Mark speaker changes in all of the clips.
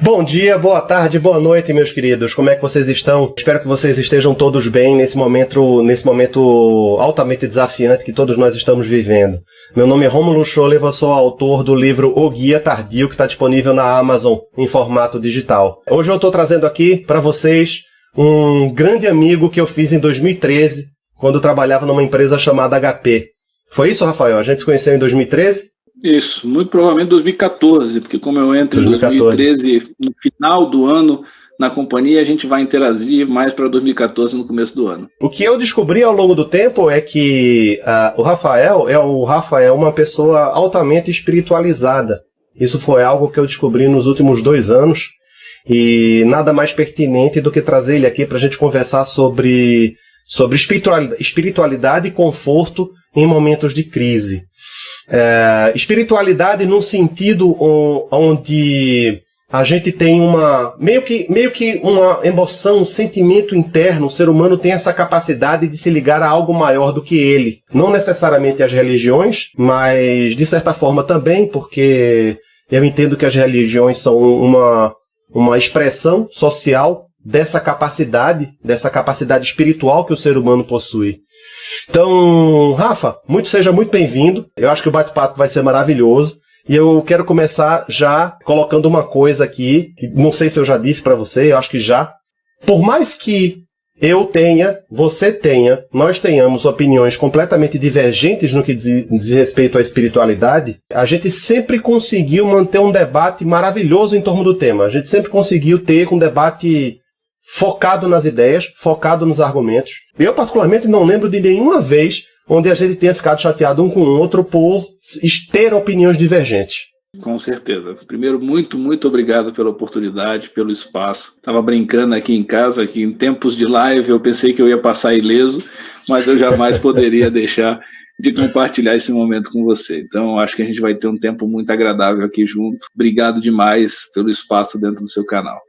Speaker 1: Bom dia, boa tarde, boa noite, meus queridos. Como é que vocês estão? Espero que vocês estejam todos bem nesse momento altamente desafiante que todos nós estamos vivendo. Meu nome é Rômulo Scholeva, sou autor do livro O Guia Tardio, que está disponível na Amazon em formato digital. Hoje eu estou trazendo aqui para vocês um grande amigo que eu fiz em 2013, quando eu trabalhava numa empresa chamada HP. Foi isso, Rafael? A gente se conheceu em 2013?
Speaker 2: Isso, muito provavelmente 2014, porque como eu entro em 2013, no final do ano, na companhia, a gente vai interagir mais para 2014 no começo do ano.
Speaker 1: O que eu descobri ao longo do tempo é que o Rafael é uma pessoa altamente espiritualizada. Isso foi algo que eu descobri nos últimos 2 anos, e nada mais pertinente do que trazer ele aqui para a gente conversar sobre espiritualidade e conforto em momentos de crise. Espiritualidade num sentido onde a gente tem meio que uma emoção, um sentimento interno. O ser humano tem essa capacidade de se ligar a algo maior do que ele. Não necessariamente as religiões, mas de certa forma também, porque eu entendo que as religiões são uma expressão social dessa capacidade espiritual que o ser humano possui. Então, Rafa, seja muito bem-vindo. Eu acho que o bate-papo vai ser maravilhoso. E eu quero começar já colocando uma coisa aqui, que não sei se eu já disse para você, eu acho que já. Por mais que eu tenha, você tenha, nós tenhamos opiniões completamente divergentes no que diz respeito à espiritualidade, a gente sempre conseguiu manter um debate maravilhoso em torno do tema. A gente sempre conseguiu ter um debate focado nas ideias, focado nos argumentos. Eu, particularmente, não lembro de nenhuma vez onde a gente tenha ficado chateado um com o outro por ter opiniões divergentes.
Speaker 2: Com certeza. Primeiro, muito obrigado pela oportunidade, pelo espaço. Estava brincando aqui em casa, que em tempos de live eu pensei que eu ia passar ileso, mas eu jamais poderia deixar de compartilhar esse momento com você. Então, acho que a gente vai ter um tempo muito agradável aqui junto. Obrigado demais pelo espaço dentro do seu canal.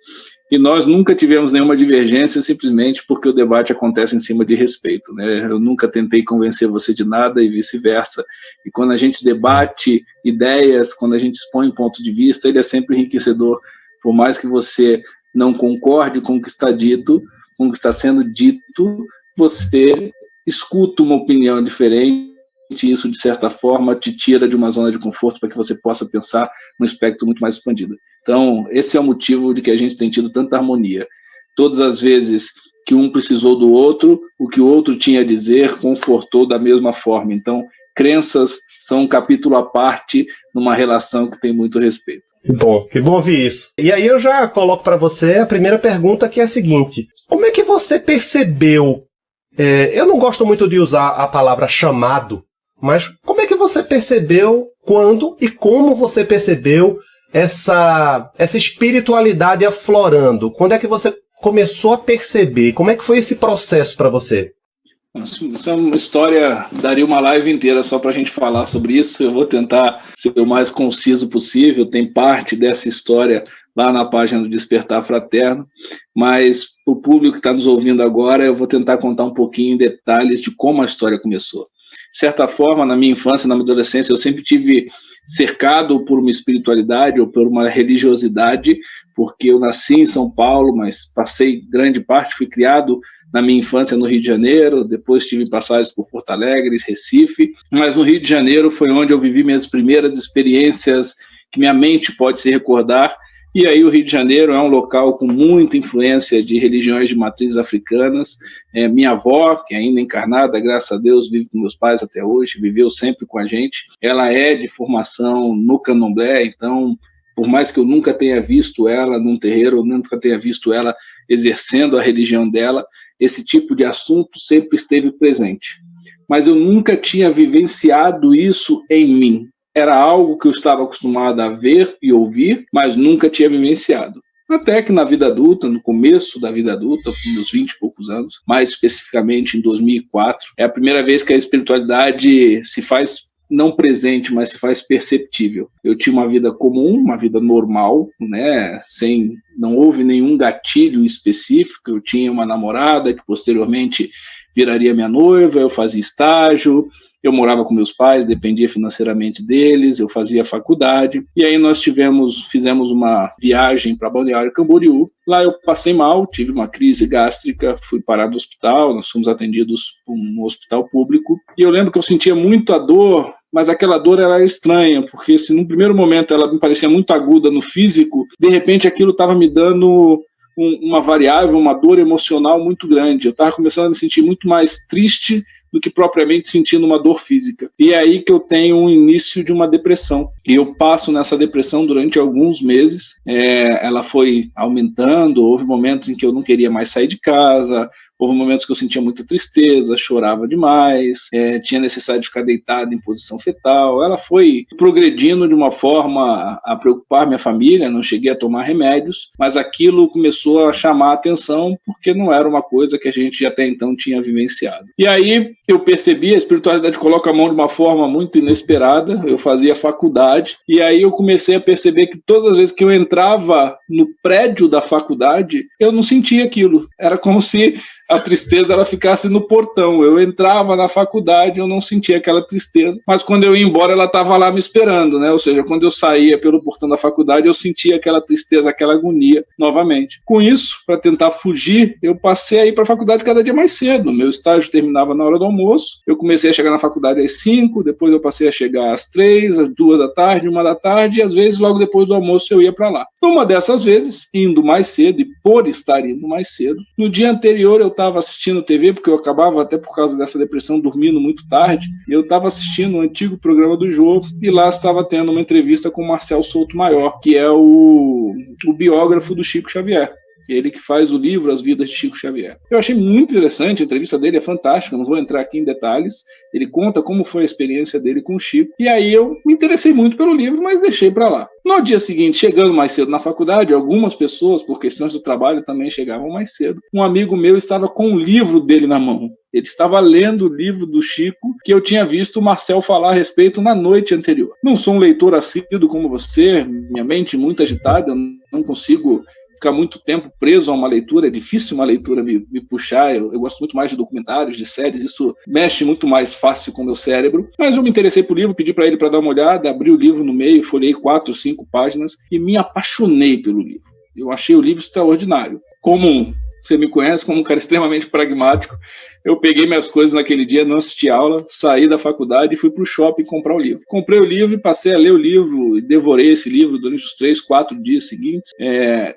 Speaker 2: E nós nunca tivemos nenhuma divergência simplesmente porque o debate acontece em cima de respeito, né? Eu nunca tentei convencer você de nada e vice-versa. E quando a gente debate ideias, quando a gente expõe ponto de vista, ele é sempre enriquecedor. Por mais que você não concorde com o que está dito, com o que está sendo dito, você escuta uma opinião diferente. E isso, de certa forma, te tira de uma zona de conforto para que você possa pensar num espectro muito mais expandido. Então, esse é o motivo de que a gente tem tido tanta harmonia. Todas as vezes que um precisou do outro, o que o outro tinha a dizer confortou da mesma forma. Então, crenças são um capítulo à parte numa relação que tem muito respeito.
Speaker 1: Que bom ouvir isso. E aí eu já coloco para você a primeira pergunta, que é a seguinte: como é que você percebeu? Eu não gosto muito de usar a palavra chamado, mas como é que você percebeu, quando e como você percebeu essa espiritualidade aflorando? Quando é que você começou a perceber? Como é que foi esse processo para você?
Speaker 2: Isso é uma história, daria uma live inteira só para a gente falar sobre isso. Eu vou tentar ser o mais conciso possível. Tem parte dessa história lá na página do Despertar Fraterno, mas para o público que está nos ouvindo agora, eu vou tentar contar um pouquinho em detalhes de como a história começou. De certa forma, na minha infância, na minha adolescência, eu sempre tive cercado por uma espiritualidade ou por uma religiosidade, porque eu nasci em São Paulo, mas passei grande parte, fui criado na minha infância no Rio de Janeiro, depois tive passagens por Porto Alegre, Recife, mas no Rio de Janeiro foi onde eu vivi minhas primeiras experiências que minha mente pode se recordar. E aí o Rio de Janeiro é um local com muita influência de religiões de matrizes africanas. Minha avó, que é ainda encarnada, graças a Deus, vive com meus pais até hoje, viveu sempre com a gente. Ela é de formação no candomblé, então, por mais que eu nunca tenha visto ela num terreiro, eu nunca tenha visto ela exercendo a religião dela, esse tipo de assunto sempre esteve presente. Mas eu nunca tinha vivenciado isso em mim. Era algo que eu estava acostumado a ver e ouvir, mas nunca tinha vivenciado. Até que na vida adulta, no começo da vida adulta, com meus 20 e poucos anos, mais especificamente em 2004, é a primeira vez que a espiritualidade se faz não presente, mas se faz perceptível. Eu tinha uma vida comum, uma vida normal, né? Não houve nenhum gatilho específico. Eu tinha uma namorada que posteriormente viraria minha noiva, eu fazia estágio, Eu morava com meus pais, dependia financeiramente deles, eu fazia faculdade, e aí nós fizemos uma viagem para Balneário Camboriú. Lá eu passei mal, tive uma crise gástrica, fui parar no hospital, nós fomos atendidos por um hospital público, e eu lembro que eu sentia muita dor, mas aquela dor era estranha, porque se no primeiro momento ela me parecia muito aguda no físico, de repente aquilo estava me dando uma variável, uma dor emocional muito grande. Eu estava começando a me sentir muito mais triste do que propriamente sentindo uma dor física. E é aí que eu tenho um início de uma depressão. E eu passo nessa depressão durante alguns meses. Ela foi aumentando, houve momentos em que eu não queria mais sair de casa, houve momentos que eu sentia muita tristeza, chorava demais, tinha necessidade de ficar deitado em posição fetal. Ela foi progredindo de uma forma a preocupar minha família, não cheguei a tomar remédios, mas aquilo começou a chamar a atenção porque não era uma coisa que a gente até então tinha vivenciado. E aí eu percebi, a espiritualidade coloca a mão de uma forma muito inesperada, eu fazia faculdade, e aí eu comecei a perceber que todas as vezes que eu entrava no prédio da faculdade, eu não sentia aquilo. Era como se a tristeza ela ficasse no portão. Eu entrava na faculdade, eu não sentia aquela tristeza, mas quando eu ia embora, ela estava lá me esperando, né? Ou seja, quando eu saía pelo portão da faculdade, eu sentia aquela tristeza, aquela agonia novamente. Com isso, para tentar fugir, eu passei a ir para a faculdade cada dia mais cedo. Meu estágio terminava na hora do almoço, eu comecei a chegar na faculdade às 5, depois eu passei a chegar às 3, às 2 da tarde, 1 da tarde, e às vezes logo depois do almoço eu ia para lá. Uma dessas vezes, indo mais cedo, e por estar indo mais cedo, no dia anterior eu estava assistindo TV, porque eu acabava, até por causa dessa depressão, dormindo muito tarde, e eu estava assistindo um antigo programa do Jô, e lá estava tendo uma entrevista com o Marcel Souto Maior, que é o biógrafo do Chico Xavier. Ele que faz o livro As Vidas de Chico Xavier. Eu achei muito interessante, a entrevista dele é fantástica, não vou entrar aqui em detalhes. Ele conta como foi a experiência dele com o Chico. E aí eu me interessei muito pelo livro, mas deixei para lá. No dia seguinte, chegando mais cedo na faculdade, algumas pessoas, por questões do trabalho, também chegavam mais cedo. Um amigo meu estava com o livro dele na mão. Ele estava lendo o livro do Chico, que eu tinha visto o Marcel falar a respeito na noite anterior. Não sou um leitor assíduo como você, minha mente muito agitada, eu não consigo ficar muito tempo preso a uma leitura, é difícil uma leitura me puxar, eu gosto muito mais de documentários, de séries, isso mexe muito mais fácil com o meu cérebro, mas eu me interessei por livro, pedi para ele para dar uma olhada, abri o livro no meio, folhei 4, 5 páginas e me apaixonei pelo livro. Eu achei o livro extraordinário. Como você me conhece, como um cara extremamente pragmático, eu peguei minhas coisas naquele dia, não assisti aula, saí da faculdade e fui para o shopping comprar o livro. Comprei o livro e passei a ler o livro, e devorei esse livro durante os 3, 4 dias seguintes,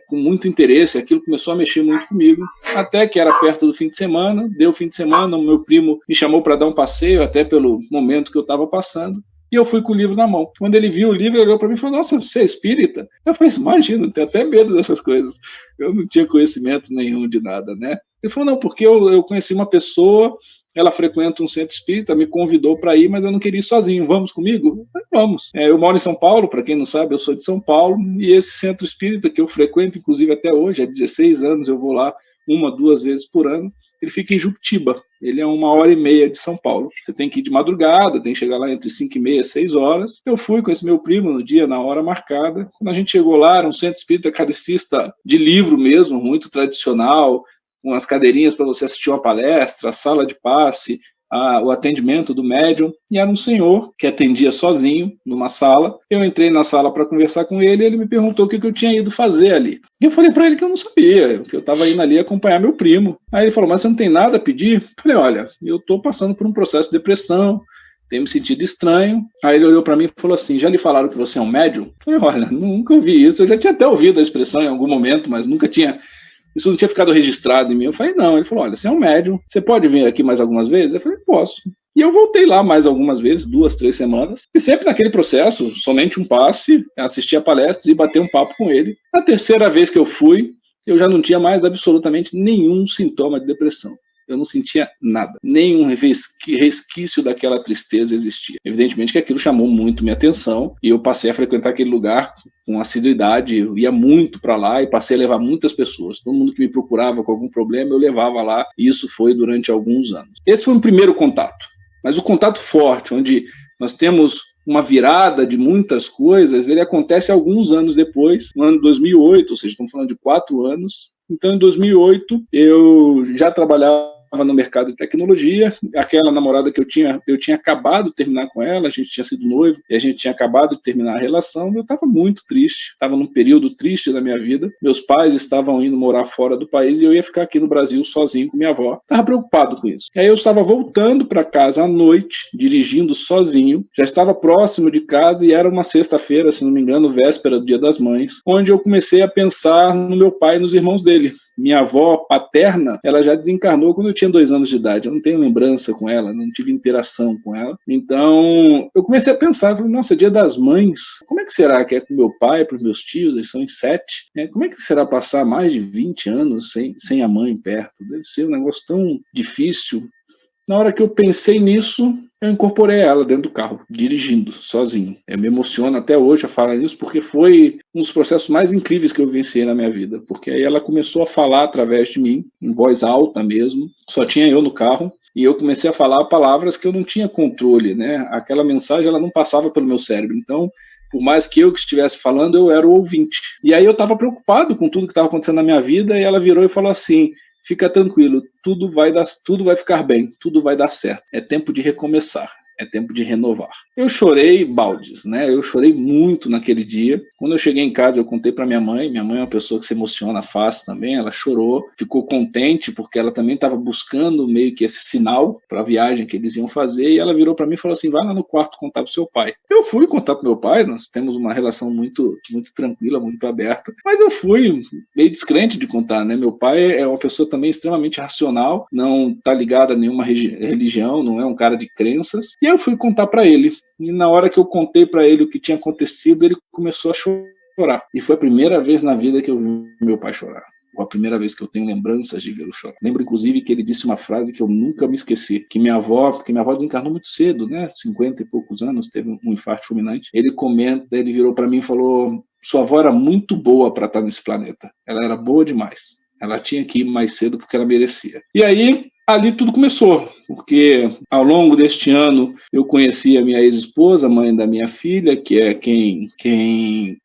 Speaker 2: com muito interesse. Aquilo começou a mexer muito comigo, até que era perto do fim de semana. Deu fim de semana, o meu primo me chamou para dar um passeio, até pelo momento que eu estava passando. E eu fui com o livro na mão. Quando ele viu o livro, ele olhou para mim e falou: nossa, você é espírita? Eu falei: imagina, eu tenho até medo dessas coisas. Eu não tinha conhecimento nenhum de nada, né? Ele falou: não, porque eu conheci uma pessoa, ela frequenta um centro espírita, me convidou para ir, mas eu não queria ir sozinho. Vamos comigo? Eu falei: vamos. Eu moro em São Paulo, para quem não sabe, eu sou de São Paulo, e esse centro espírita que eu frequento, inclusive até hoje, há 16 anos, eu vou lá 1, 2 vezes por ano. Ele fica em Juquitiba, ele é 1h30 de São Paulo. Você tem que ir de madrugada, tem que chegar lá entre 5h30 e 6 horas. Eu fui com esse meu primo no dia, na hora marcada. Quando a gente chegou lá, era um centro espírita kardecista de livro mesmo, muito tradicional, com as cadeirinhas para você assistir uma palestra, a sala de passe, o atendimento do médium, e era um senhor que atendia sozinho numa sala. Eu entrei na sala para conversar com ele e ele me perguntou o que eu tinha ido fazer ali. E eu falei para ele que eu não sabia, que eu estava indo ali acompanhar meu primo. Aí ele falou: mas você não tem nada a pedir? Eu falei: olha, eu estou passando por um processo de depressão, tenho me sentido estranho. Aí ele olhou para mim e falou assim: já lhe falaram que você é um médium? Eu falei: olha, nunca ouvi isso, eu já tinha até ouvido a expressão em algum momento, mas nunca tinha... Isso não tinha ficado registrado em mim. Eu falei: não. Ele falou: olha, você é um médium, você pode vir aqui mais algumas vezes? Eu falei: posso. E eu voltei lá mais algumas vezes, 2, 3 semanas, e sempre naquele processo, somente um passe, assistir a palestra e bater um papo com ele. Na terceira vez que eu fui, eu já não tinha mais absolutamente nenhum sintoma de depressão. Eu não sentia nada, nenhum resquício daquela tristeza existia. Evidentemente que aquilo chamou muito minha atenção e eu passei a frequentar aquele lugar com assiduidade, eu ia muito para lá e passei a levar muitas pessoas. Todo mundo que me procurava com algum problema eu levava lá, e isso foi durante alguns anos. Esse foi o primeiro contato, mas o contato forte, onde nós temos uma virada de muitas coisas, ele acontece alguns anos depois, no ano 2008, ou seja, estamos falando de 4 anos. Então, em 2008, eu já trabalhava no mercado de tecnologia. Aquela namorada que eu tinha acabado de terminar com ela, a gente tinha sido noivo, e a gente tinha acabado de terminar a relação, eu estava muito triste, estava num período triste da minha vida, meus pais estavam indo morar fora do país e eu ia ficar aqui no Brasil sozinho com minha avó, estava preocupado com isso. E aí eu estava voltando para casa à noite, dirigindo sozinho, já estava próximo de casa e era uma sexta-feira, se não me engano, véspera do Dia das Mães, onde eu comecei a pensar no meu pai e nos irmãos dele. Minha avó paterna, ela já desencarnou quando eu tinha 2 anos de idade. Eu não tenho lembrança com ela, não tive interação com ela. Então, eu comecei a pensar, falei, nossa, Dia das Mães, como é que será que é com meu pai, para os meus tios, eles são em 7? Como é que será passar mais de 20 anos sem a mãe perto? Deve ser um negócio tão difícil. Na hora que eu pensei nisso, eu incorporei ela dentro do carro, dirigindo, sozinho. Me emociona até hoje a falar nisso, porque foi um dos processos mais incríveis que eu vivenciei na minha vida. Porque aí ela começou a falar através de mim, em voz alta mesmo, só tinha eu no carro, e eu comecei a falar palavras que eu não tinha controle, né? Aquela mensagem, ela não passava pelo meu cérebro. Então, por mais que eu que estivesse falando, eu era o ouvinte. E aí eu estava preocupado com tudo que estava acontecendo na minha vida, e ela virou e falou assim: fica tranquilo, tudo vai ficar bem, tudo vai dar certo. É tempo de recomeçar, é tempo de renovar. Eu chorei baldes, né? Eu chorei muito naquele dia. Quando eu cheguei em casa, eu contei para minha mãe. Minha mãe é uma pessoa que se emociona fácil também. Ela chorou, ficou contente, porque ela também estava buscando meio que esse sinal para a viagem que eles iam fazer. E ela virou para mim e falou assim: vai lá no quarto contar pro seu pai. Eu fui contar pro meu pai. Nós temos uma relação muito, muito tranquila, muito aberta. Mas eu fui meio descrente de contar, né? Meu pai é uma pessoa também extremamente racional, não está ligado a nenhuma religião, não é um cara de crenças. E eu fui contar para ele. E na hora que eu contei para ele o que tinha acontecido, ele começou a chorar. E foi a primeira vez na vida que eu vi meu pai chorar. Foi a primeira vez que eu tenho lembranças de vê-lo chorar. Lembro, inclusive, que ele disse uma frase que eu nunca me esqueci, porque minha avó desencarnou muito cedo, né? 50 e poucos anos, teve um infarto fulminante. Ele virou para mim e falou: sua avó era muito boa para estar nesse planeta. Ela era boa demais. Ela tinha que ir mais cedo porque ela merecia. E aí, ali tudo começou, porque ao longo deste ano eu conheci a minha ex-esposa, mãe da minha filha, que é quem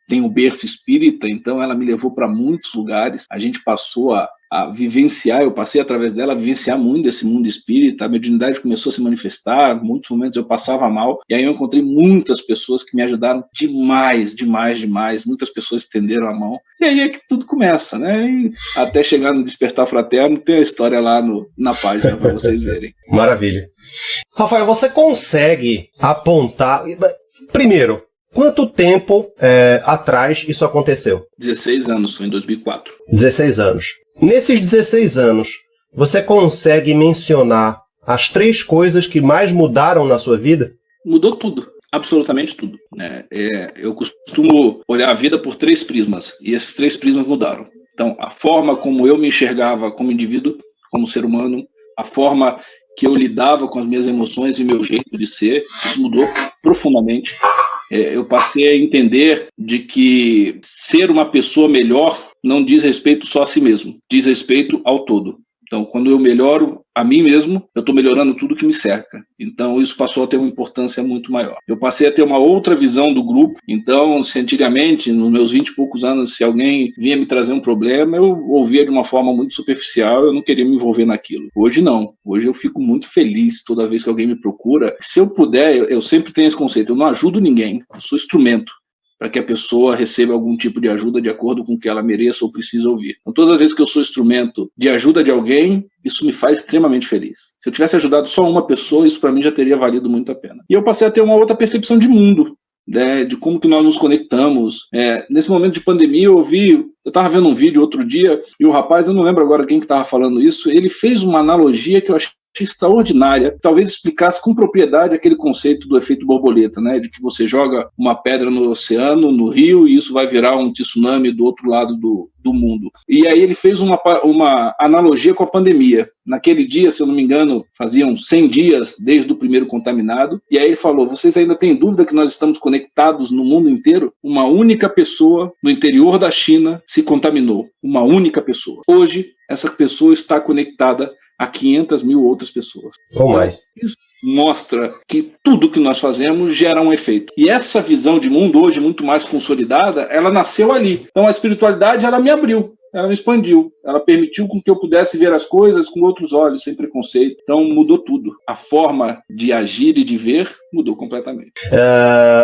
Speaker 2: tem o berço espírita, então ela me levou para muitos lugares. A gente passou a vivenciar, eu passei através dela a vivenciar muito esse mundo espírita, a mediunidade começou a se manifestar, em muitos momentos eu passava mal, e aí eu encontrei muitas pessoas que me ajudaram demais, muitas pessoas estenderam a mão, e aí é que tudo começa, né? E até chegar no Despertar Fraterno, tem a história lá na página para vocês verem.
Speaker 1: Maravilha. Rafael, você consegue apontar... Primeiro, quanto tempo atrás isso aconteceu?
Speaker 2: 16 anos, foi em 2004.
Speaker 1: 16 anos. Nesses 16 anos, você consegue mencionar as 3 coisas que mais mudaram na sua vida?
Speaker 2: Mudou tudo, absolutamente tudo. Eu costumo olhar a vida por 3 prismas, e esses 3 prismas mudaram. Então, a forma como eu me enxergava como indivíduo, como ser humano, a forma que eu lidava com as minhas emoções e meu jeito de ser, isso mudou profundamente. Eu passei a entender de que ser uma pessoa melhor não diz respeito só a si mesmo, diz respeito ao todo. Então, quando eu melhoro a mim mesmo, eu estou melhorando tudo que me cerca. Então, isso passou a ter uma importância muito maior. Eu passei a ter uma outra visão do grupo. Então, se antigamente, nos meus 20 e poucos anos, se alguém vinha me trazer um problema, eu ouvia de uma forma muito superficial, eu não queria me envolver naquilo. Hoje não. Hoje eu fico muito feliz toda vez que alguém me procura. Se eu puder, eu sempre tenho esse conceito, eu não ajudo ninguém, eu sou instrumento para que a pessoa receba algum tipo de ajuda de acordo com o que ela mereça ou precisa ouvir. Então, todas as vezes que eu sou instrumento de ajuda de alguém, isso me faz extremamente feliz. Se eu tivesse ajudado só uma pessoa, isso para mim já teria valido muito a pena. E eu passei a ter uma outra percepção de mundo, né, de como que nós nos conectamos. Nesse momento de pandemia, eu estava vendo um vídeo outro dia, e o rapaz, eu não lembro agora quem que estava falando isso, ele fez uma analogia que eu achei extraordinária, talvez explicasse com propriedade aquele conceito do efeito borboleta, né, de que você joga uma pedra no oceano, no rio, e isso vai virar um tsunami do outro lado do mundo. E aí ele fez uma analogia com a pandemia. Naquele dia, se eu não me engano, faziam 100 dias desde o primeiro contaminado, e aí ele falou: vocês ainda têm dúvida que nós estamos conectados no mundo inteiro? Uma única pessoa no interior da China se contaminou, uma única pessoa. Hoje, essa pessoa está conectada a 500 mil outras pessoas.
Speaker 1: Ou mais.
Speaker 2: Isso mostra que tudo que nós fazemos gera um efeito. E essa visão de mundo, hoje muito mais consolidada, ela nasceu ali. Então a espiritualidade, ela me abriu. ela me expandiu. Ela permitiu com que eu pudesse ver as coisas com outros olhos, sem preconceito. Então mudou tudo. A forma de agir e de ver mudou completamente.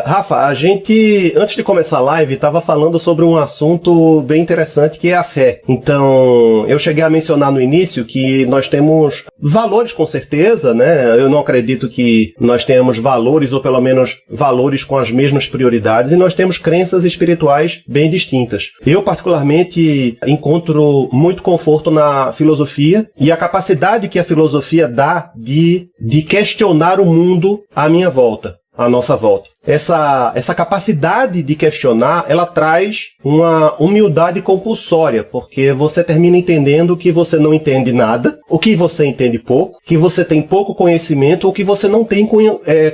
Speaker 1: Rafa, a gente, antes de começar a live, estava falando sobre um assunto bem interessante, que é a fé. Então, eu cheguei a mencionar no início que nós temos valores, com certeza, né? Eu não acredito que nós tenhamos valores, ou pelo menos valores com as mesmas prioridades, e nós temos crenças espirituais bem distintas. Eu, particularmente, encontro muito conforto na filosofia e a capacidade que a filosofia dá de questionar o mundo à minha volta, à nossa volta. Essa capacidade de questionar, ela traz uma humildade compulsória, porque você termina entendendo que você não entende nada, o que você entende pouco, que você tem pouco conhecimento, ou que você não tem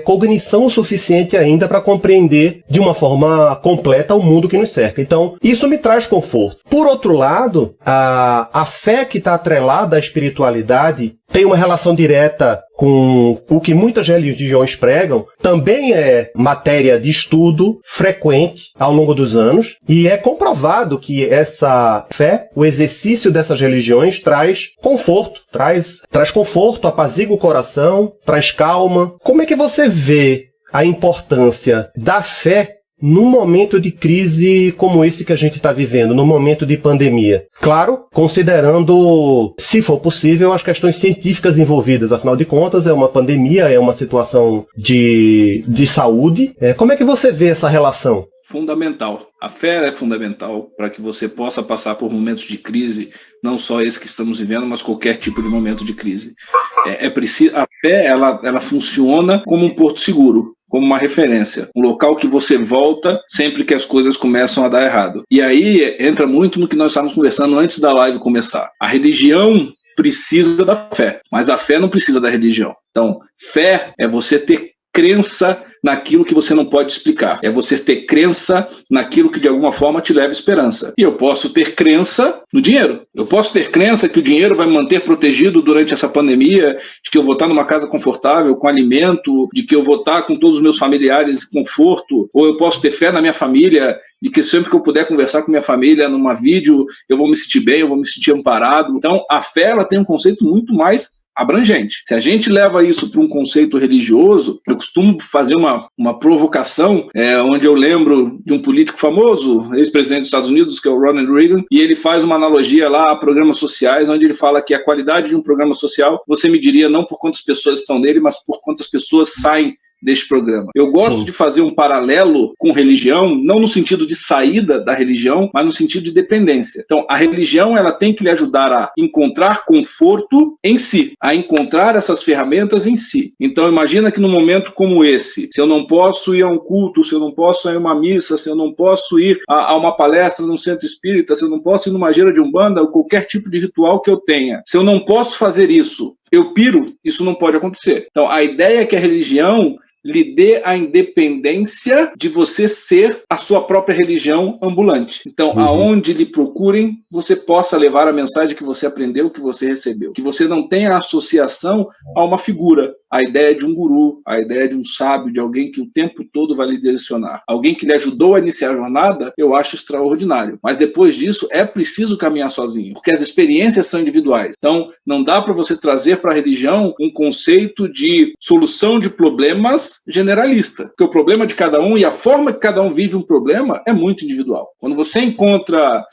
Speaker 1: cognição suficiente ainda para compreender de uma forma completa o mundo que nos cerca. Então, isso me traz conforto. Por outro lado, a fé que está atrelada à espiritualidade tem uma relação direta com o que muitas religiões pregam, também é matéria de estudo frequente ao longo dos anos, e é comprovado que essa fé, o exercício dessas religiões, traz conforto, traz conforto, apazigua o coração, traz calma. Como é que você vê a importância da fé num momento de crise como esse que a gente está vivendo, num momento de pandemia? Claro, considerando, se for possível, as questões científicas envolvidas. Afinal de contas, é uma pandemia, é uma situação de saúde. Como é que você vê essa relação?
Speaker 2: Fundamental. A fé é fundamental para que você possa passar por momentos de crise, não só esse que estamos vivendo, mas qualquer tipo de momento de crise. A fé, ela funciona como um porto seguro, como uma referência, um local que você volta sempre que as coisas começam a dar errado. E aí entra muito no que nós estávamos conversando antes da live começar. A religião precisa da fé, mas a fé não precisa da religião. Então, fé é você ter crença naquilo que você não pode explicar. É você ter crença naquilo que de alguma forma te leva esperança. E eu posso ter crença no dinheiro. Eu posso ter crença que o dinheiro vai me manter protegido durante essa pandemia, de que eu vou estar numa casa confortável, com alimento, de que eu vou estar com todos os meus familiares em conforto. Ou eu posso ter fé na minha família, de que sempre que eu puder conversar com minha família numa vídeo, eu vou me sentir bem, eu vou me sentir amparado. Então, a fé, ela tem um conceito muito mais abrangente. Se a gente leva isso para um conceito religioso, eu costumo fazer uma provocação, onde eu lembro de um político famoso, ex-presidente dos Estados Unidos, que é o Ronald Reagan, e ele faz uma analogia lá a programas sociais, onde ele fala que a qualidade de um programa social, você mediria não por quantas pessoas estão nele, mas por quantas pessoas saem deste programa. Eu gosto de fazer um paralelo com religião, não no sentido de saída da religião, mas no sentido de dependência. Então, a religião, ela tem que lhe ajudar a encontrar conforto em si, a encontrar essas ferramentas em si. Então, imagina que num momento como esse, se eu não posso ir a um culto, se eu não posso ir a uma missa, se eu não posso ir a uma palestra num centro espírita, se eu não posso ir numa gira de umbanda, ou qualquer tipo de ritual que eu tenha, se eu não posso fazer isso, eu piro, isso não pode acontecer. Então, a ideia é que a religião lhe dê a independência de você ser a sua própria religião ambulante. Então, aonde lhe procurem, você possa levar a mensagem que você aprendeu, que você recebeu. Que você não tenha associação a uma figura, a ideia de um guru, a ideia de um sábio, de alguém que o tempo todo vai lhe direcionar. Alguém que lhe ajudou a iniciar a jornada, eu acho extraordinário. Mas depois disso, é preciso caminhar sozinho, porque as experiências são individuais. Então, não dá para você trazer para a religião um conceito de solução de problemas generalista, porque o problema de cada um e a forma que cada um vive um problema é muito individual. Quando você encontra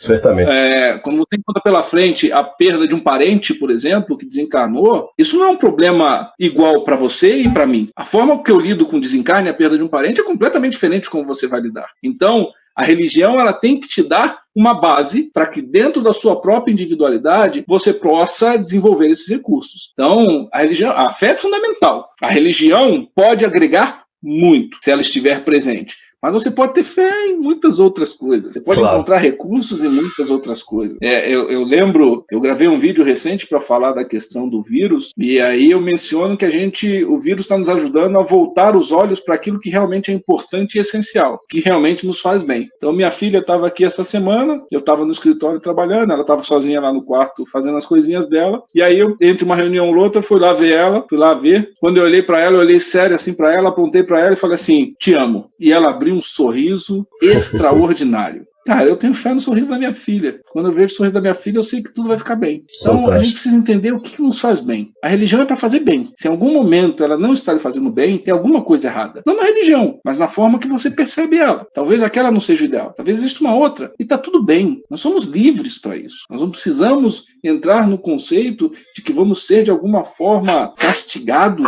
Speaker 2: pela frente a perda de um parente, por exemplo, que desencarnou, isso não é um problema igual para você e para mim. A forma que eu lido com o desencarne e a perda de um parente é completamente diferente de como você vai lidar. Então, a religião, ela tem que te dar uma base para que dentro da sua própria individualidade você possa desenvolver esses recursos. Então, a fé é fundamental. A religião pode agregar muito se ela estiver presente. Mas você pode ter fé em muitas outras coisas. Você pode encontrar recursos em muitas outras coisas. Eu lembro, eu gravei um vídeo recente para falar da questão do vírus, e aí eu menciono que o vírus está nos ajudando a voltar os olhos para aquilo que realmente é importante e essencial, que realmente nos faz bem. Então, minha filha estava aqui essa semana, eu estava no escritório trabalhando, ela estava sozinha lá no quarto fazendo as coisinhas dela, e aí eu, entre uma reunião e outra, fui lá ver. Quando eu olhei para ela, eu olhei sério assim para ela, apontei para ela e falei assim, te amo. E ela abriu um sorriso extraordinário. Cara, eu tenho fé no sorriso da minha filha. Quando eu vejo o sorriso da minha filha, eu sei que tudo vai ficar bem. Então, a gente precisa entender o que nos faz bem. A religião é para fazer bem. Se em algum momento ela não está lhe fazendo bem, tem alguma coisa errada. Não na religião, mas na forma que você percebe ela. Talvez aquela não seja o ideal. Talvez exista uma outra. E está tudo bem. Nós somos livres para isso. Nós não precisamos entrar no conceito de que vamos ser, de alguma forma, castigados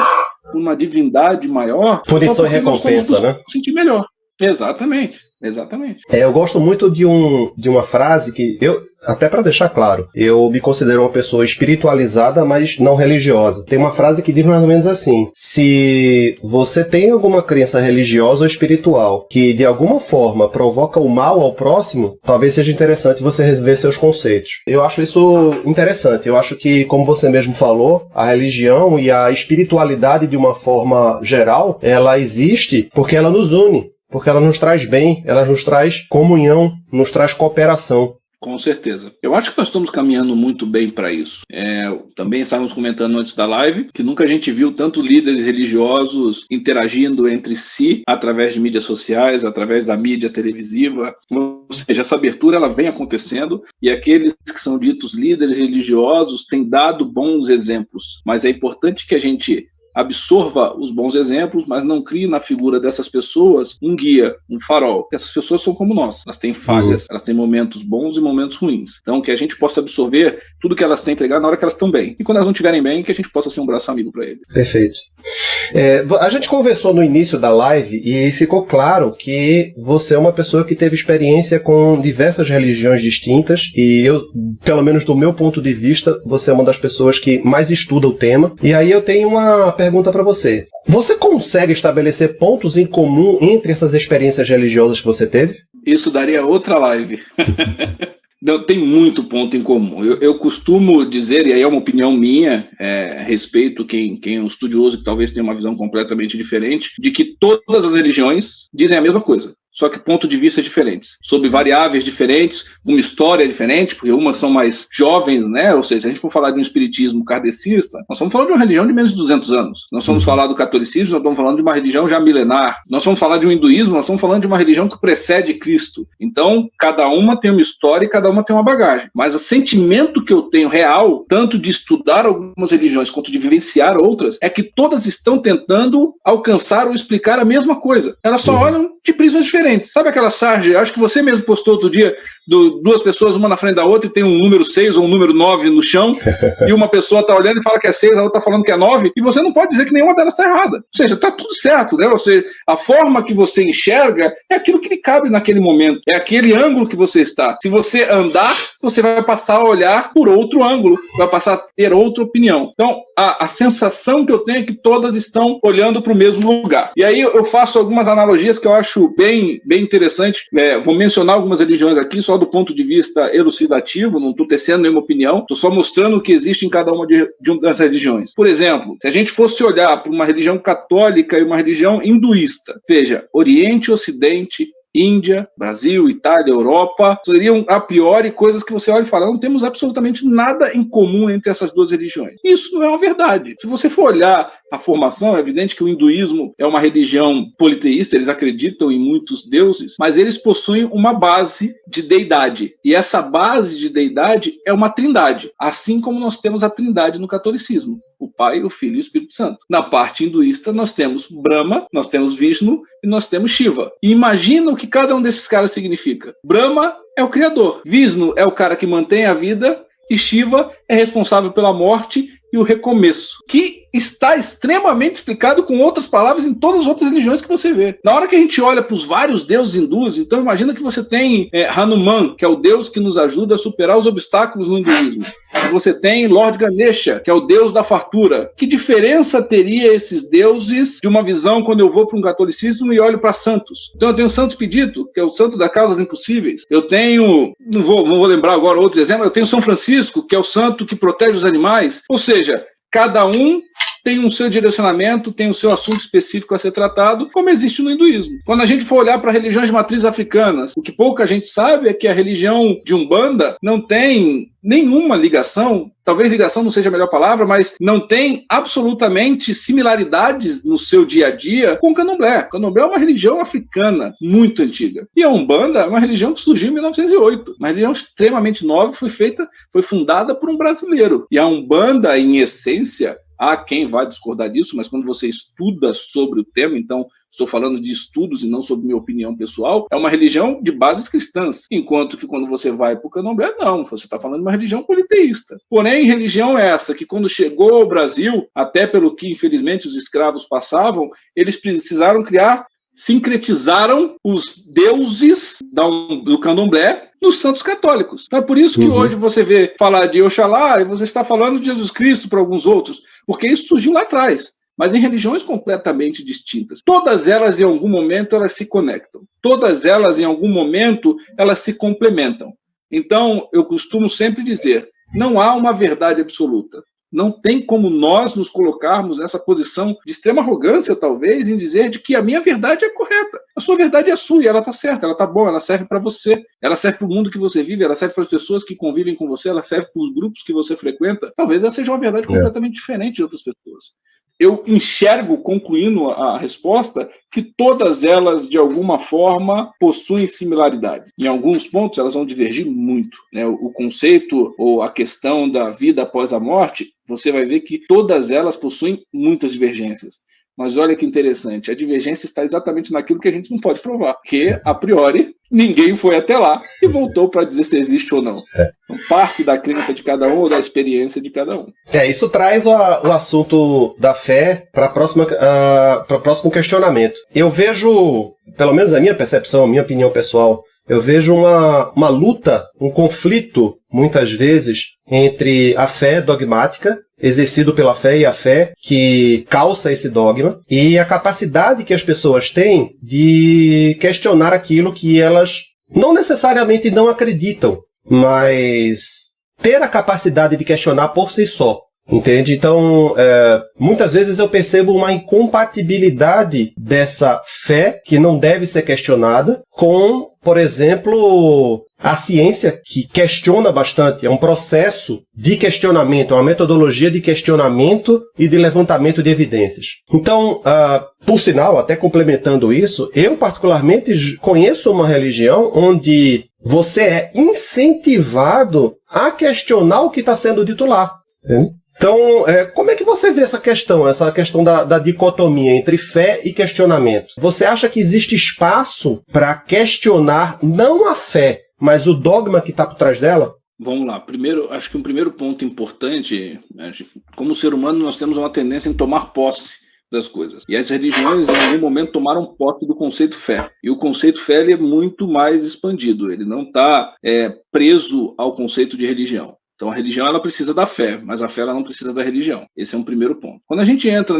Speaker 2: por uma divindade maior.
Speaker 1: Punição e recompensa, né?
Speaker 2: Sentir melhor. Exatamente. Exatamente.
Speaker 1: Eu gosto muito de uma frase que até para deixar claro, eu me considero uma pessoa espiritualizada, mas não religiosa. Tem uma frase que diz mais ou menos assim: se você tem alguma crença religiosa ou espiritual que de alguma forma provoca o mal ao próximo, talvez seja interessante você rever seus conceitos. Eu acho isso interessante. Eu acho que, como você mesmo falou, a religião e a espiritualidade de uma forma geral, ela existe porque ela nos une. Porque ela nos traz bem, ela nos traz comunhão, nos traz cooperação.
Speaker 2: Com certeza. Eu acho que nós estamos caminhando muito bem para isso. Também estávamos comentando antes da live que nunca a gente viu tanto líderes religiosos interagindo entre si através de mídias sociais, através da mídia televisiva. Ou seja, essa abertura ela vem acontecendo e aqueles que são ditos líderes religiosos têm dado bons exemplos. Mas é importante que a gente absorva os bons exemplos, mas não crie na figura dessas pessoas um guia, um farol. Essas pessoas são como nós. Elas têm falhas, elas têm momentos bons e momentos ruins. Então, que a gente possa absorver tudo que elas têm a entregar na hora que elas estão bem. E quando elas não estiverem bem, que a gente possa ser um braço amigo para eles.
Speaker 1: Perfeito. A gente conversou no início da live e ficou claro que você é uma pessoa que teve experiência com diversas religiões distintas e eu, pelo menos do meu ponto de vista, você é uma das pessoas que mais estuda o tema. E aí eu tenho uma pergunta para você. Você consegue estabelecer pontos em comum entre essas experiências religiosas que você teve?
Speaker 2: Isso daria outra live. Não, tem muito ponto em comum. Eu costumo dizer, e aí é uma opinião minha, respeito quem é um estudioso que talvez tenha uma visão completamente diferente, de que todas as religiões dizem a mesma coisa. Só que pontos de vista diferentes, sobre variáveis diferentes, uma história diferente, porque umas são mais jovens, né? Ou seja, se a gente for falar de um espiritismo kardecista, nós estamos falando de uma religião de menos de 200 anos. Nós vamos falar do catolicismo, nós estamos falando de uma religião já milenar. Nós vamos falar de um hinduísmo, nós estamos falando de uma religião que precede Cristo. Então, cada uma tem uma história e cada uma tem uma bagagem. Mas o sentimento que eu tenho real, tanto de estudar algumas religiões quanto de vivenciar outras, é que todas estão tentando alcançar ou explicar a mesma coisa. Elas só olham de prismas diferentes. Sabe aquela sarja? Acho que você mesmo postou outro dia duas pessoas, uma na frente da outra, e tem um número 6 ou um número 9 no chão, e uma pessoa está olhando e fala que é 6, a outra está falando que é 9, e você não pode dizer que nenhuma delas está errada. Ou seja, está tudo certo, né? Ou seja, a forma que você enxerga é aquilo que lhe cabe naquele momento, é aquele ângulo que você está. Se você andar, você vai passar a olhar por outro ângulo, vai passar a ter outra opinião. Então, a sensação que eu tenho é que todas estão olhando para o mesmo lugar. E aí eu faço algumas analogias que eu acho bem interessante. Vou mencionar algumas religiões aqui, só do ponto de vista elucidativo, não estou tecendo nenhuma opinião, estou só mostrando o que existe em cada uma das religiões. Por exemplo, se a gente fosse olhar para uma religião católica e uma religião hinduísta, veja, Oriente e Ocidente, Índia, Brasil, Itália, Europa, seriam a priori coisas que você olha e fala, não temos absolutamente nada em comum entre essas duas religiões. Isso não é uma verdade. Se você for olhar a formação, é evidente que o hinduísmo é uma religião politeísta, eles acreditam em muitos deuses, mas eles possuem uma base de deidade. E essa base de deidade é uma trindade, assim como nós temos a trindade no catolicismo. O Pai, o Filho e o Espírito Santo. Na parte hinduísta, nós temos Brahma, nós temos Vishnu e nós temos Shiva. E imagina o que cada um desses caras significa. Brahma é o criador, Vishnu é o cara que mantém a vida e Shiva é responsável pela morte e o recomeço, que está extremamente explicado com outras palavras em todas as outras religiões que você vê. Na hora que a gente olha para os vários deuses hindus, então imagina que você tem Hanuman, que é o deus que nos ajuda a superar os obstáculos no hinduísmo. Você tem Lord Ganesha, que é o deus da fartura. Que diferença teria esses deuses de uma visão quando eu vou para um catolicismo e olho para santos? Então eu tenho Santo Expedito, que é o santo das causas impossíveis. Eu tenho, não vou lembrar agora outros exemplos, eu tenho São Francisco, que é o santo que protege os animais. Ou seja, cada um tem um seu direcionamento, tem o seu assunto específico a ser tratado, como existe no hinduísmo. Quando a gente for olhar para religiões de matriz africanas, o que pouca gente sabe é que a religião de Umbanda não tem nenhuma ligação, talvez ligação não seja a melhor palavra, mas não tem absolutamente similaridades no seu dia a dia com o Candomblé. O Candomblé é uma religião africana muito antiga. E a Umbanda é uma religião que surgiu em 1908. Uma religião extremamente nova, foi fundada por um brasileiro. E a Umbanda, em essência, há quem vai discordar disso, mas quando você estuda sobre o tema, então estou falando de estudos e não sobre minha opinião pessoal, é uma religião de bases cristãs, enquanto que quando você vai para o Candomblé, não, você está falando de uma religião politeísta. Porém, religião essa que quando chegou ao Brasil, até pelo que infelizmente os escravos passavam, eles precisaram sincretizaram os deuses do Candomblé nos santos católicos. Então é por isso que hoje você vê falar de Oxalá e você está falando de Jesus Cristo para alguns outros, porque isso surgiu lá atrás, mas em religiões completamente distintas. Todas elas, em algum momento, elas se conectam. Todas elas, em algum momento, elas se complementam. Então, eu costumo sempre dizer, não há uma verdade absoluta. Não tem como nós nos colocarmos nessa posição de extrema arrogância, talvez, em dizer de que a minha verdade é correta. A sua verdade é a sua, e ela está certa, ela está boa, ela serve para você, ela serve para o mundo que você vive, ela serve para as pessoas que convivem com você, ela serve para os grupos que você frequenta. Talvez ela seja uma verdade completamente diferente de outras pessoas. Eu enxergo, concluindo a resposta, que todas elas, de alguma forma, possuem similaridades. Em alguns pontos, elas vão divergir muito, né? O conceito ou a questão da vida após a morte, você vai ver que todas elas possuem muitas divergências. Mas olha que interessante, a divergência está exatamente naquilo que a gente não pode provar, que, a priori, ninguém foi até lá e voltou para dizer se existe ou não. Então, parte da crença de cada um ou da experiência de cada um.
Speaker 1: Isso traz o assunto da fé para o próximo questionamento. Eu vejo, pelo menos a minha percepção, a minha opinião pessoal, eu vejo uma luta, um conflito, muitas vezes, entre a fé dogmática, exercido pela fé, e a fé que calça esse dogma, e a capacidade que as pessoas têm de questionar aquilo que elas não necessariamente não acreditam, mas ter a capacidade de questionar por si só. Entende? Então, muitas vezes eu percebo uma incompatibilidade dessa fé, que não deve ser questionada, com, por exemplo, a ciência, que questiona bastante. É um processo de questionamento, é uma metodologia de questionamento e de levantamento de evidências. Então, por sinal, até complementando isso, eu particularmente conheço uma religião onde você é incentivado a questionar o que está sendo dito lá. Entende? Então, como é que você vê essa questão da dicotomia entre fé e questionamento? Você acha que existe espaço para questionar não a fé, mas o dogma que está por trás dela?
Speaker 2: Vamos lá. Primeiro, acho que um primeiro ponto importante, como ser humano, nós temos uma tendência em tomar posse das coisas. E as religiões, em algum momento, tomaram posse do conceito fé. E o conceito fé ele é muito mais expandido. Ele não está preso ao conceito de religião. Então, a religião ela precisa da fé, mas a fé ela não precisa da religião. Esse é um primeiro ponto. Quando a gente entra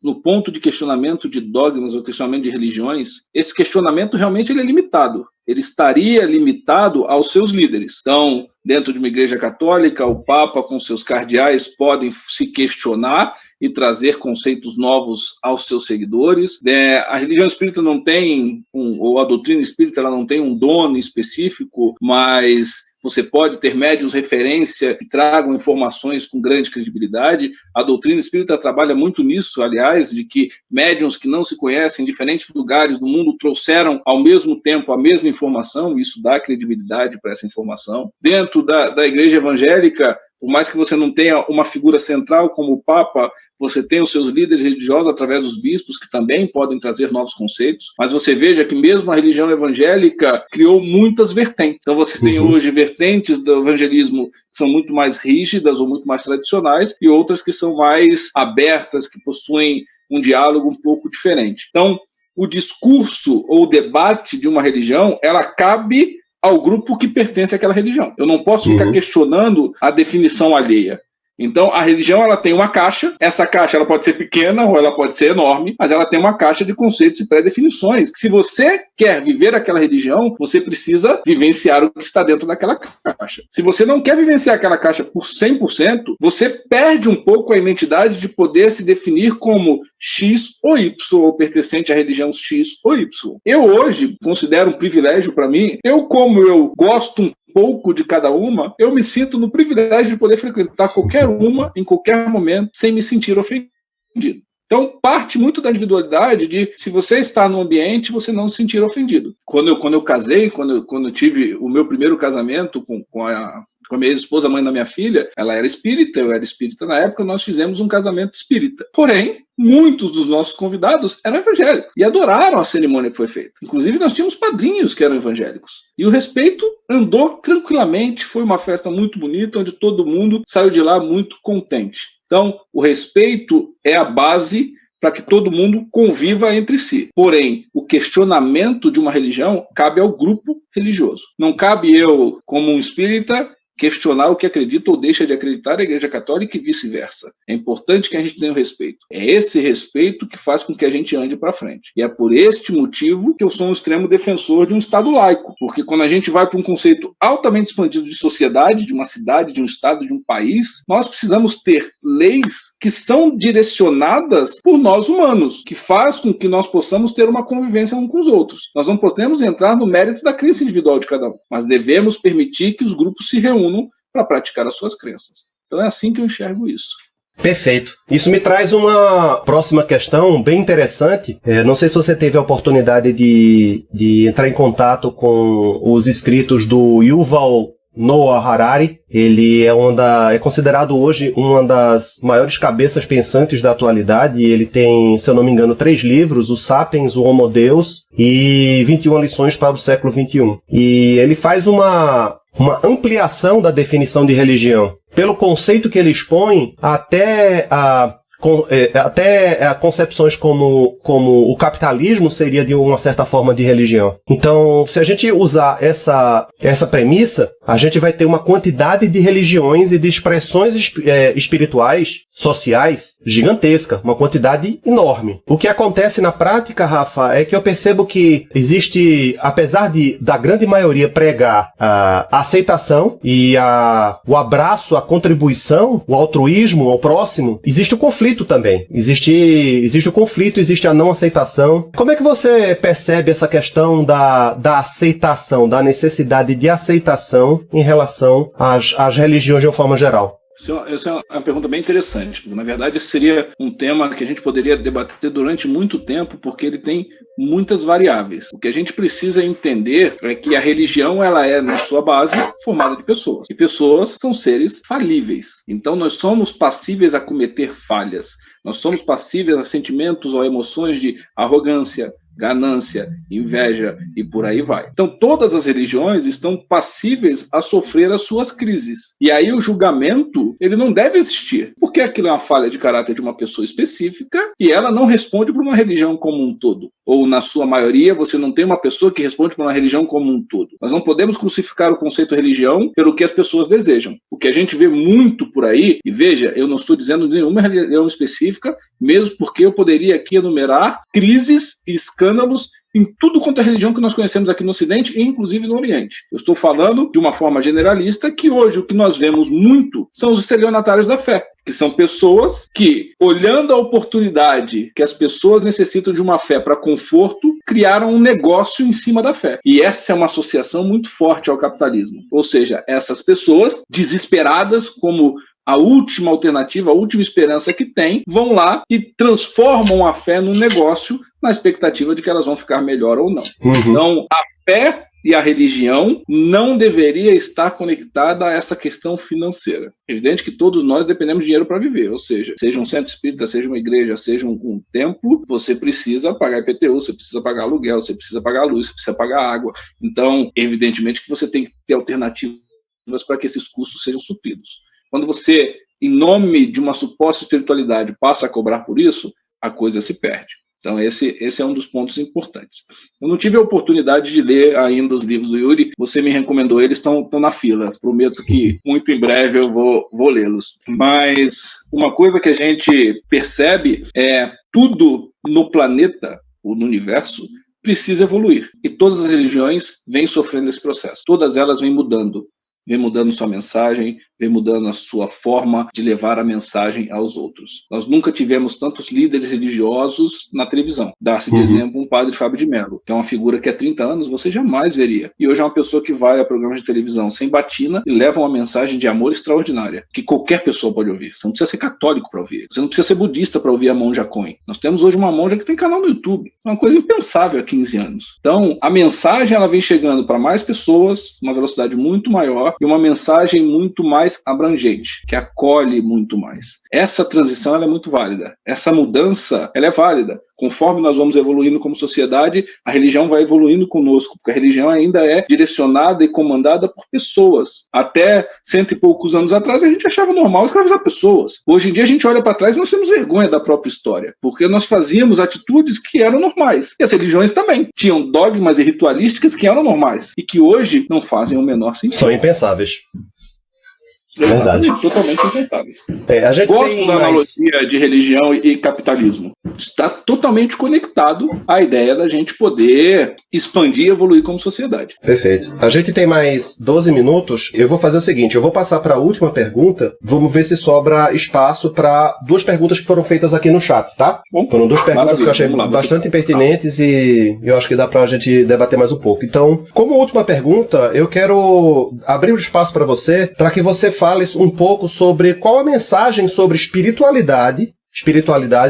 Speaker 2: no ponto de questionamento de dogmas ou questionamento de religiões, esse questionamento realmente ele é limitado. Ele estaria limitado aos seus líderes. Então, dentro de uma igreja católica, o Papa com seus cardeais podem se questionar e trazer conceitos novos aos seus seguidores. A religião espírita não tem, ou a doutrina espírita ela não tem um dono específico, mas você pode ter médiuns referência que tragam informações com grande credibilidade. A doutrina espírita trabalha muito nisso, aliás, de que médiuns que não se conhecem em diferentes lugares do mundo trouxeram ao mesmo tempo a mesma informação, e isso dá credibilidade para essa informação. Dentro da igreja evangélica, por mais que você não tenha uma figura central como o Papa, você tem os seus líderes religiosos através dos bispos, que também podem trazer novos conceitos, mas você veja que mesmo a religião evangélica criou muitas vertentes. Então você tem hoje vertentes do evangelismo que são muito mais rígidas ou muito mais tradicionais, e outras que são mais abertas, que possuem um diálogo um pouco diferente. Então, o discurso ou o debate de uma religião, ela cabe ao grupo que pertence àquela religião. Eu não posso ficar questionando a definição alheia. Então, a religião ela tem uma caixa, essa caixa ela pode ser pequena ou ela pode ser enorme, mas ela tem uma caixa de conceitos e pré-definições. Se você quer viver aquela religião, você precisa vivenciar o que está dentro daquela caixa. Se você não quer vivenciar aquela caixa por 100%, você perde um pouco a identidade de poder se definir como X ou Y, ou pertencente à religião X ou Y. Eu hoje considero um privilégio para mim, como eu gosto um pouco de cada uma, eu me sinto no privilégio de poder frequentar qualquer uma, em qualquer momento, sem me sentir ofendido. Então, parte muito da individualidade de, se você está no ambiente, você não se sentir ofendido. Quando eu casei, quando eu tive o meu primeiro casamento com a minha ex-esposa, mãe da minha filha, ela era espírita, eu era espírita na época, nós fizemos um casamento espírita. Porém, muitos dos nossos convidados eram evangélicos e adoraram a cerimônia que foi feita. Inclusive, nós tínhamos padrinhos que eram evangélicos. E o respeito andou tranquilamente, foi uma festa muito bonita, onde todo mundo saiu de lá muito contente. Então, o respeito é a base para que todo mundo conviva entre si. Porém, o questionamento de uma religião cabe ao grupo religioso. Não cabe eu, como um espírita, questionar o que acredita ou deixa de acreditar a Igreja Católica e vice-versa. É importante que a gente tenha o respeito. É esse respeito que faz com que a gente ande para frente. E é por este motivo que eu sou um extremo defensor de um Estado laico. Porque quando a gente vai para um conceito altamente expandido de sociedade, de uma cidade, de um Estado, de um país, nós precisamos ter leis que são direcionadas por nós humanos, que faz com que nós possamos ter uma convivência uns com os outros. Nós não podemos entrar no mérito da crença individual de cada um, mas devemos permitir que os grupos se reúnam para praticar as suas crenças. Então é assim que eu enxergo isso.
Speaker 1: Perfeito. Isso me traz uma próxima questão bem interessante. Não sei se você teve a oportunidade de entrar em contato com os escritos do Yuval Noah Harari. Ele é considerado hoje uma das maiores cabeças pensantes da atualidade. Ele tem, se eu não me engano, 3 livros: o Sapiens, o Homo Deus e 21 lições para o século XXI. E ele faz uma ampliação da definição de religião, pelo conceito que ele expõe, até concepções como o capitalismo seria de uma certa forma de religião. Então, se a gente usar essa premissa, a gente vai ter uma quantidade de religiões e de expressões espirituais, sociais, gigantesca, uma quantidade enorme. O que acontece na prática, Rafa, é que eu percebo que existe, apesar da grande maioria pregar a aceitação e o abraço, a contribuição, o altruísmo ao próximo, existe o conflito também. Existe o conflito, existe a não aceitação. Como é que você percebe essa questão da aceitação, da necessidade de aceitação em relação às religiões de uma forma geral?
Speaker 2: Essa é uma pergunta bem interessante. Na verdade, esse seria um tema que a gente poderia debater durante muito tempo, porque ele tem muitas variáveis. O que a gente precisa entender é que a religião, ela é, na sua base, formada de pessoas. E pessoas são seres falíveis. Então, nós somos passíveis a cometer falhas. Nós somos passíveis a sentimentos ou emoções de arrogância, ganância, inveja e por aí vai. Então, todas as religiões estão passíveis a sofrer as suas crises. E aí o julgamento, ele não deve existir, porque aquilo é uma falha de caráter de uma pessoa específica e ela não responde por uma religião como um todo. Ou, na sua maioria, você não tem uma pessoa que responde por uma religião como um todo. Nós não podemos crucificar o conceito religião pelo que as pessoas desejam. O que a gente vê muito por aí, e veja, eu não estou dizendo nenhuma religião específica, mesmo porque eu poderia aqui enumerar crises e escândalos em tudo quanto é religião que nós conhecemos aqui no Ocidente e inclusive no Oriente. Eu estou falando de uma forma generalista que hoje o que nós vemos muito são os estelionatários da fé, que são pessoas que, olhando a oportunidade que as pessoas necessitam de uma fé para conforto, criaram um negócio em cima da fé. E essa é uma associação muito forte ao capitalismo. Ou seja, essas pessoas desesperadas como a última alternativa, a última esperança que tem, vão lá e transformam a fé num negócio na expectativa de que elas vão ficar melhor ou não. Então, a fé e a religião não deveria estar conectada a essa questão financeira. É evidente que todos nós dependemos de dinheiro para viver, ou seja um centro espírita, seja uma igreja, seja um templo, você precisa pagar IPTU, você precisa pagar aluguel, você precisa pagar luz, você precisa pagar água. Então, evidentemente que você tem que ter alternativas para que esses custos sejam supridos. Quando você, em nome de uma suposta espiritualidade, passa a cobrar por isso, a coisa se perde. Então esse é um dos pontos importantes. Eu não tive a oportunidade de ler ainda os livros do Yuri, você me recomendou, eles estão na fila, prometo que muito em breve eu vou lê-los. Mas uma coisa que a gente percebe é tudo no planeta, ou no universo, precisa evoluir. E todas as religiões vêm sofrendo esse processo. Todas elas vêm mudando sua mensagem, vem mudando a sua forma de levar a mensagem aos outros. Nós nunca tivemos tantos líderes religiosos na televisão. Dá-se de exemplo um padre Fábio de Mello, que é uma figura que há 30 anos você jamais veria. E hoje é uma pessoa que vai a programas de televisão sem batina e leva uma mensagem de amor extraordinária, que qualquer pessoa pode ouvir. Você não precisa ser católico para ouvir. Você não precisa ser budista para ouvir a monja Coen. Nós temos hoje uma monja que tem canal no YouTube. É uma coisa impensável há 15 anos. Então, a mensagem ela vem chegando para mais pessoas, uma velocidade muito maior e uma mensagem muito mais abrangente, que acolhe muito mais. Essa transição ela é muito válida. Essa mudança ela é válida. Conforme nós vamos evoluindo como sociedade, a religião vai evoluindo conosco, porque a religião ainda é direcionada e comandada por pessoas. Até 100 e poucos anos atrás, a gente achava normal escravizar pessoas. Hoje em dia, a gente olha para trás e nós temos vergonha da própria história, porque nós fazíamos atitudes que eram normais. E as religiões também tinham dogmas e ritualísticas que eram normais, e que hoje não fazem o menor sentido.
Speaker 1: São impensáveis. Verdade.
Speaker 2: Totalmente impensáveis.
Speaker 1: A gente
Speaker 2: gosto da analogia de religião e capitalismo. Está totalmente conectado à ideia da gente poder expandir e evoluir como sociedade.
Speaker 1: Perfeito. A gente tem mais 12 minutos. Eu vou fazer o seguinte, eu vou passar para a última pergunta. Vamos ver se sobra espaço para duas perguntas que foram feitas aqui no chat, tá?
Speaker 2: Bom,
Speaker 1: foram duas perguntas que eu achei bastante pertinentes e eu acho que dá para a gente debater mais um pouco. Então, como última pergunta, eu quero abrir o espaço para você, para que você fale um pouco sobre qual a mensagem sobre espiritualidade,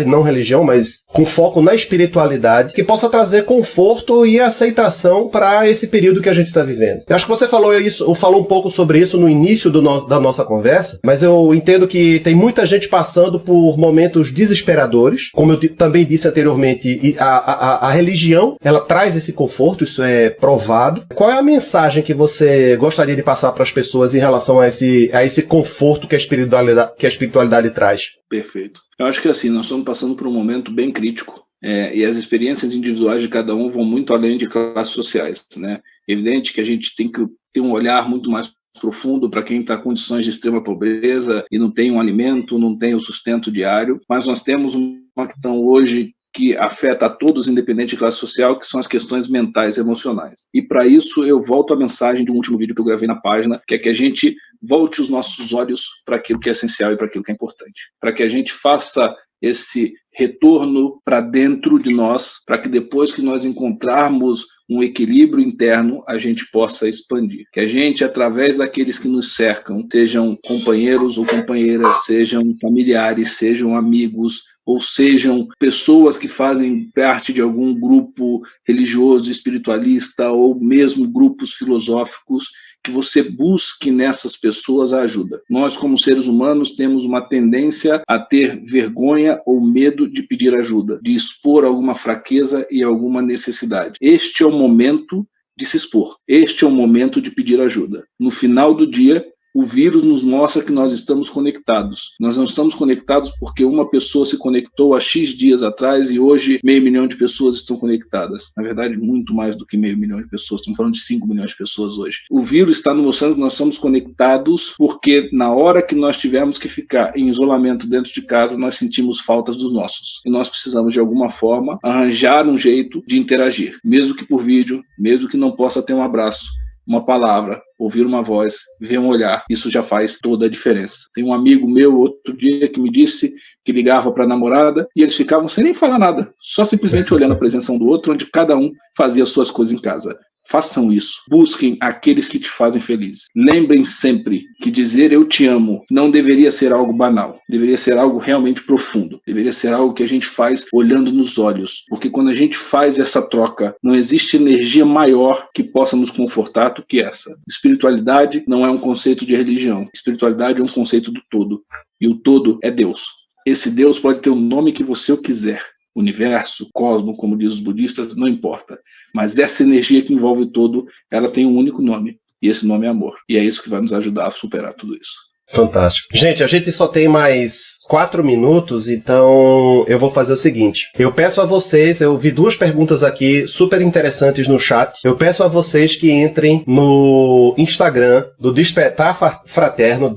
Speaker 1: não religião, mas com foco na espiritualidade, que possa trazer conforto e aceitação para esse período que a gente está vivendo. Eu acho que você falou um pouco sobre isso no início da nossa conversa, mas eu entendo que tem muita gente passando por momentos desesperadores, como eu também disse anteriormente, e a religião, ela traz esse conforto, isso é provado. Qual é a mensagem que você gostaria de passar para as pessoas em relação a esse conforto que a espiritualidade traz?
Speaker 2: Perfeito. Eu acho que assim, nós estamos passando por um momento bem crítico e as experiências individuais de cada um vão muito além de classes sociais, né? É evidente que a gente tem que ter um olhar muito mais profundo para quem está em condições de extrema pobreza e não tem um alimento, não tem o sustento diário, mas nós temos uma questão hoje que afeta a todos, independente de classe social, que são as questões mentais e emocionais. E para isso eu volto à mensagem de um último vídeo que eu gravei na página, que é que a gente volte os nossos olhos para aquilo que é essencial e para aquilo que é importante. Para que a gente faça esse retorno para dentro de nós, para que depois que nós encontrarmos um equilíbrio interno, a gente possa expandir. Que a gente, através daqueles que nos cercam, sejam companheiros ou companheiras, sejam familiares, sejam amigos, ou sejam pessoas que fazem parte de algum grupo religioso, espiritualista, ou mesmo grupos filosóficos, que você busque nessas pessoas a ajuda. Nós, como seres humanos, temos uma tendência a ter vergonha ou medo de pedir ajuda, de expor alguma fraqueza e alguma necessidade. Este é o momento de se expor. Este é o momento de pedir ajuda. No final do dia, o vírus nos mostra que nós estamos conectados. Nós não estamos conectados porque uma pessoa se conectou há X dias atrás e hoje 500 mil de pessoas estão conectadas. Na verdade, muito mais do que 500 mil de pessoas. Estamos falando de 5 milhões de pessoas hoje. O vírus está nos mostrando que nós somos conectados porque na hora que nós tivermos que ficar em isolamento dentro de casa, nós sentimos faltas dos nossos. E nós precisamos, de alguma forma, arranjar um jeito de interagir. Mesmo que por vídeo, mesmo que não possa ter um abraço, uma palavra, ouvir uma voz, ver um olhar, isso já faz toda a diferença. Tem um amigo meu outro dia que me disse que ligava para a namorada e eles ficavam sem nem falar nada, só simplesmente olhando a presença um do outro, onde cada um fazia suas coisas em casa. Façam isso. Busquem aqueles que te fazem feliz. Lembrem sempre que dizer eu te amo não deveria ser algo banal. Deveria ser algo realmente profundo. Deveria ser algo que a gente faz olhando nos olhos. Porque quando a gente faz essa troca, não existe energia maior que possa nos confortar do que essa. Espiritualidade não é um conceito de religião. Espiritualidade é um conceito do todo. E o todo é Deus. Esse Deus pode ter o nome que você quiser. Universo, cosmo, como diz os budistas, não importa. Mas essa energia que envolve todo, ela tem um único nome. E esse nome é amor. E é isso que vai nos ajudar a superar tudo isso.
Speaker 1: Fantástico. Gente, a gente só tem mais 4 minutos, então eu vou fazer o seguinte. Eu peço a vocês, eu vi 2 perguntas aqui super interessantes no chat. Eu peço a vocês que entrem no Instagram do Despertar Fraterno,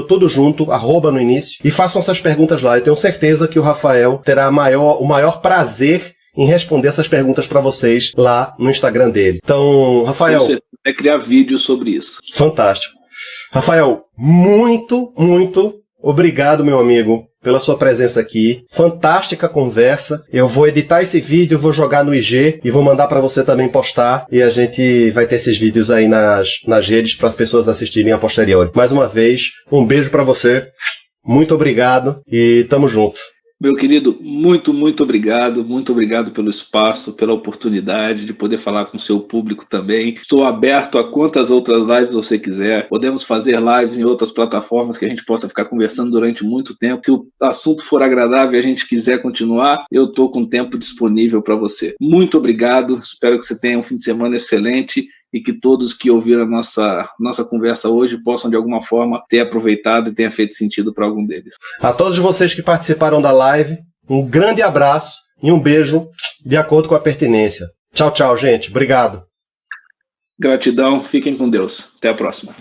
Speaker 1: tudo junto, @ no início, e façam essas perguntas lá. Eu tenho certeza que o Rafael terá o maior prazer em responder essas perguntas para vocês lá no Instagram dele. Então, Rafael...
Speaker 2: Você vai criar vídeos sobre isso.
Speaker 1: Fantástico. Rafael, muito, muito obrigado, meu amigo, pela sua presença aqui. Fantástica conversa. Eu vou editar esse vídeo, vou jogar no IG e vou mandar para você também postar. E a gente vai ter esses vídeos aí nas redes para as pessoas assistirem a posteriori. Mais uma vez, um beijo para você. Muito obrigado e tamo junto.
Speaker 2: Meu querido, muito, muito obrigado pelo espaço, pela oportunidade de poder falar com o seu público também. Estou aberto a quantas outras lives você quiser. Podemos fazer lives em outras plataformas que a gente possa ficar conversando durante muito tempo. Se o assunto for agradável e a gente quiser continuar, eu estou com tempo disponível para você. Muito obrigado, espero que você tenha um fim de semana excelente e que todos que ouviram a nossa conversa hoje possam, de alguma forma, ter aproveitado e tenha feito sentido para algum deles.
Speaker 1: A todos vocês que participaram da live, um grande abraço e um beijo de acordo com a pertinência. Tchau, tchau, gente. Obrigado.
Speaker 2: Gratidão. Fiquem com Deus. Até a próxima.